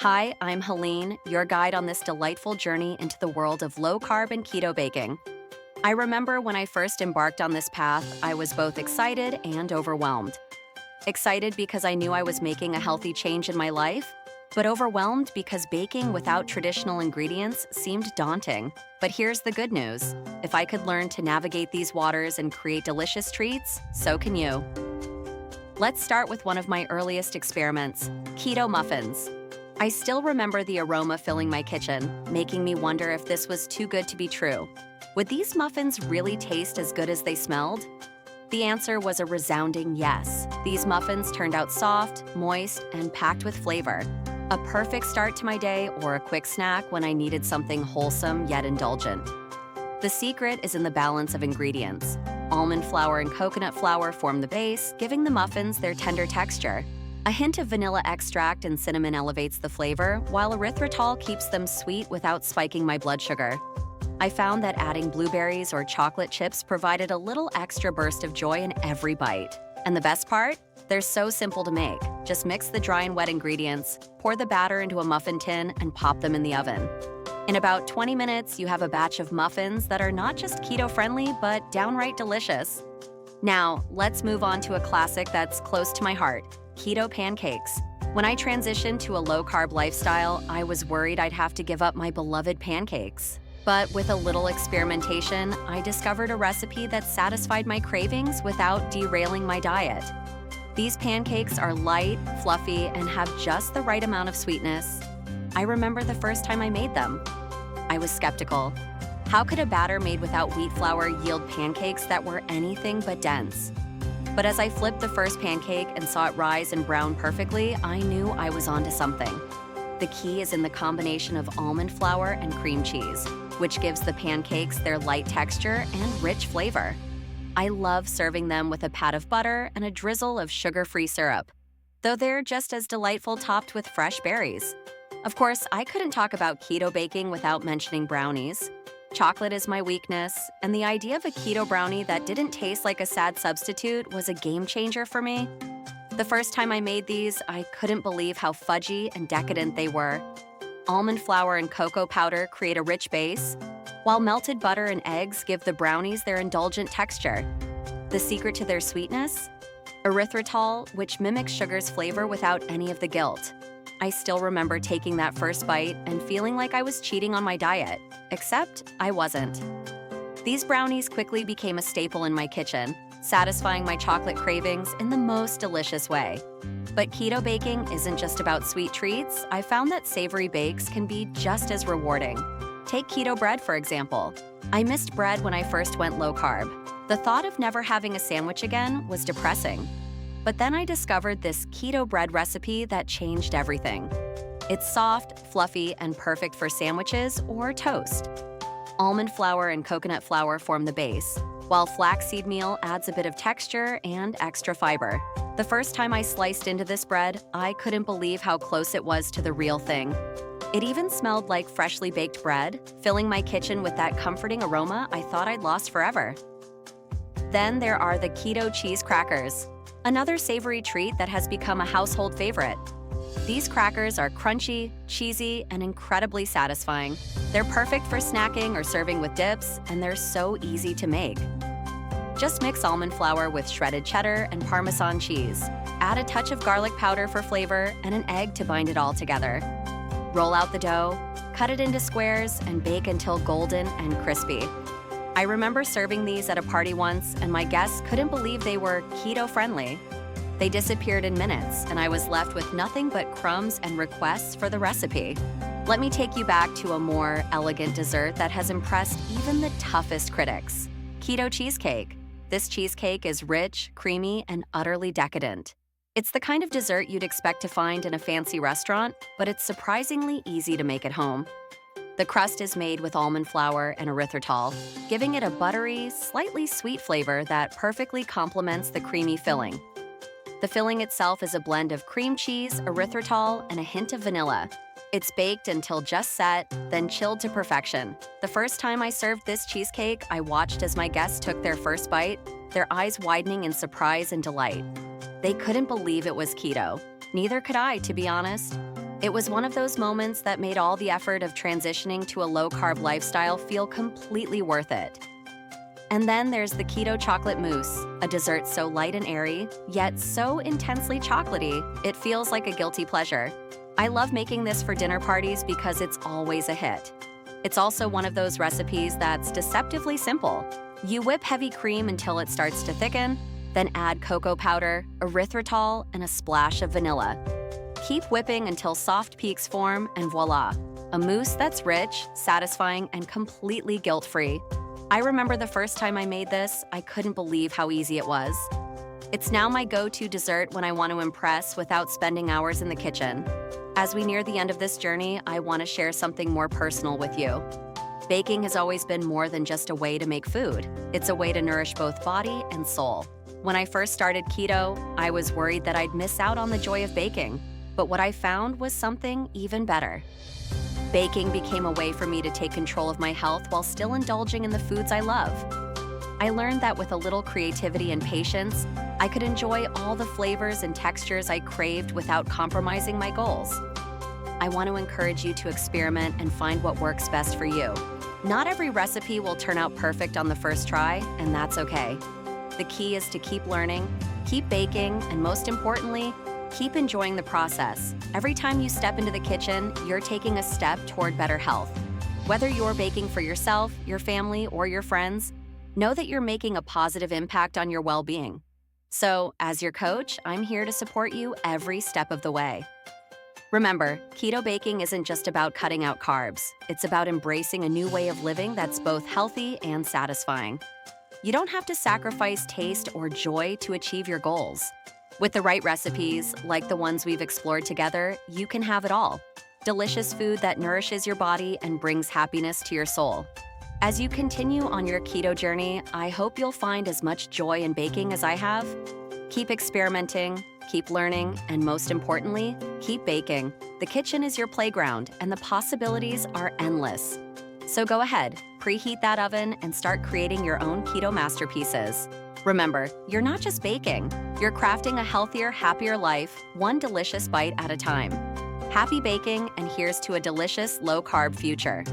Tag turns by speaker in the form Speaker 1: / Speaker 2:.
Speaker 1: Hi, I'm Helene, your guide on this delightful journey into the world of low-carb and keto baking. I remember when I first embarked on this path, I was both excited and overwhelmed. Excited because I knew I was making a healthy change in my life, but overwhelmed because baking without traditional ingredients seemed daunting. But here's the good news. If I could learn to navigate these waters and create delicious treats, so can you. Let's start with one of my earliest experiments, keto muffins. I still remember the aroma filling my kitchen, making me wonder if this was too good to be true. Would these muffins really taste as good as they smelled? The answer was a resounding yes. These muffins turned out soft, moist, and packed with flavor. A perfect start to my day or a quick snack when I needed something wholesome yet indulgent. The secret is in the balance of ingredients. Almond flour and coconut flour form the base, giving the muffins their tender texture. A hint of vanilla extract and cinnamon elevates the flavor, while erythritol keeps them sweet without spiking my blood sugar. I found that adding blueberries or chocolate chips provided a little extra burst of joy in every bite. And the best part? They're so simple to make. Just mix the dry and wet ingredients, pour the batter into a muffin tin, and pop them in the oven. In about 20 minutes, you have a batch of muffins that are not just keto-friendly, but downright delicious. Now, let's move on to a classic that's close to my heart, keto pancakes. When I transitioned to a low-carb lifestyle, I was worried I'd have to give up my beloved pancakes. But with a little experimentation, I discovered a recipe that satisfied my cravings without derailing my diet. These pancakes are light, fluffy, and have just the right amount of sweetness. I remember the first time I made them. I was skeptical. How could a batter made without wheat flour yield pancakes that were anything but dense? But as I flipped the first pancake and saw it rise and brown perfectly, I knew I was onto something. The key is in the combination of almond flour and cream cheese, which gives the pancakes their light texture and rich flavor. I love serving them with a pat of butter and a drizzle of sugar-free syrup, though they're just as delightful topped with fresh berries. Of course, I couldn't talk about keto baking without mentioning brownies. Chocolate is my weakness, and the idea of a keto brownie that didn't taste like a sad substitute was a game changer for me. The first time I made these, I couldn't believe how fudgy and decadent they were. Almond flour and cocoa powder create a rich base, while melted butter and eggs give the brownies their indulgent texture. The secret to their sweetness? Erythritol, which mimics sugar's flavor without any of the guilt. I still remember taking that first bite and feeling like I was cheating on my diet, except I wasn't. These brownies quickly became a staple in my kitchen, satisfying my chocolate cravings in the most delicious way. But keto baking isn't just about sweet treats. I found that savory bakes can be just as rewarding. Take keto bread, for example. I missed bread when I first went low-carb. The thought of never having a sandwich again was depressing. But then I discovered this keto bread recipe that changed everything. It's soft, fluffy, and perfect for sandwiches or toast. Almond flour and coconut flour form the base, while flaxseed meal adds a bit of texture and extra fiber. The first time I sliced into this bread, I couldn't believe how close it was to the real thing. It even smelled like freshly baked bread, filling my kitchen with that comforting aroma I thought I'd lost forever. Then there are the keto cheese crackers, another savory treat that has become a household favorite. These crackers are crunchy, cheesy, and incredibly satisfying. They're perfect for snacking or serving with dips, and they're so easy to make. Just mix almond flour with shredded cheddar and Parmesan cheese. Add a touch of garlic powder for flavor and an egg to bind it all together. Roll out the dough, cut it into squares, and bake until golden and crispy. I remember serving these at a party once, and my guests couldn't believe they were keto-friendly. They disappeared in minutes, and I was left with nothing but crumbs and requests for the recipe. Let me take you back to a more elegant dessert that has impressed even the toughest critics. Keto cheesecake. This cheesecake is rich, creamy, and utterly decadent. It's the kind of dessert you'd expect to find in a fancy restaurant, but it's surprisingly easy to make at home. The crust is made with almond flour and erythritol, giving it a buttery, slightly sweet flavor that perfectly complements the creamy filling. The filling itself is a blend of cream cheese, erythritol, and a hint of vanilla. It's baked until just set, then chilled to perfection. The first time I served this cheesecake, I watched as my guests took their first bite, their eyes widening in surprise and delight. They couldn't believe it was keto. Neither could I, to be honest. It was one of those moments that made all the effort of transitioning to a low-carb lifestyle feel completely worth it. And then there's the keto chocolate mousse, a dessert so light and airy, yet so intensely chocolatey, it feels like a guilty pleasure. I love making this for dinner parties because it's always a hit. It's also one of those recipes that's deceptively simple. You whip heavy cream until it starts to thicken, then add cocoa powder, erythritol, and a splash of vanilla. Keep whipping until soft peaks form, and voila, a mousse that's rich, satisfying, and completely guilt-free. I remember the first time I made this, I couldn't believe how easy it was. It's now my go-to dessert when I want to impress without spending hours in the kitchen. As we near the end of this journey, I want to share something more personal with you. Baking has always been more than just a way to make food. It's a way to nourish both body and soul. When I first started keto, I was worried that I'd miss out on the joy of baking. But what I found was something even better. Baking became a way for me to take control of my health while still indulging in the foods I love. I learned that with a little creativity and patience, I could enjoy all the flavors and textures I craved without compromising my goals. I want to encourage you to experiment and find what works best for you. Not every recipe will turn out perfect on the first try, and that's okay. The key is to keep learning, keep baking, and most importantly, keep enjoying the process. Every time you step into the kitchen, you're taking a step toward better health. Whether you're baking for yourself, your family, or your friends, know that you're making a positive impact on your well-being. So, as your coach, I'm here to support you every step of the way. Remember, keto baking isn't just about cutting out carbs. It's about embracing a new way of living that's both healthy and satisfying. You don't have to sacrifice taste or joy to achieve your goals. With the right recipes, like the ones we've explored together, you can have it all. Delicious food that nourishes your body and brings happiness to your soul. As you continue on your keto journey, I hope you'll find as much joy in baking as I have. Keep experimenting, keep learning, and most importantly, keep baking. The kitchen is your playground, and the possibilities are endless. So go ahead, preheat that oven and start creating your own keto masterpieces. Remember, you're not just baking, you're crafting a healthier, happier life, one delicious bite at a time. Happy baking, and here's to a delicious, low-carb future.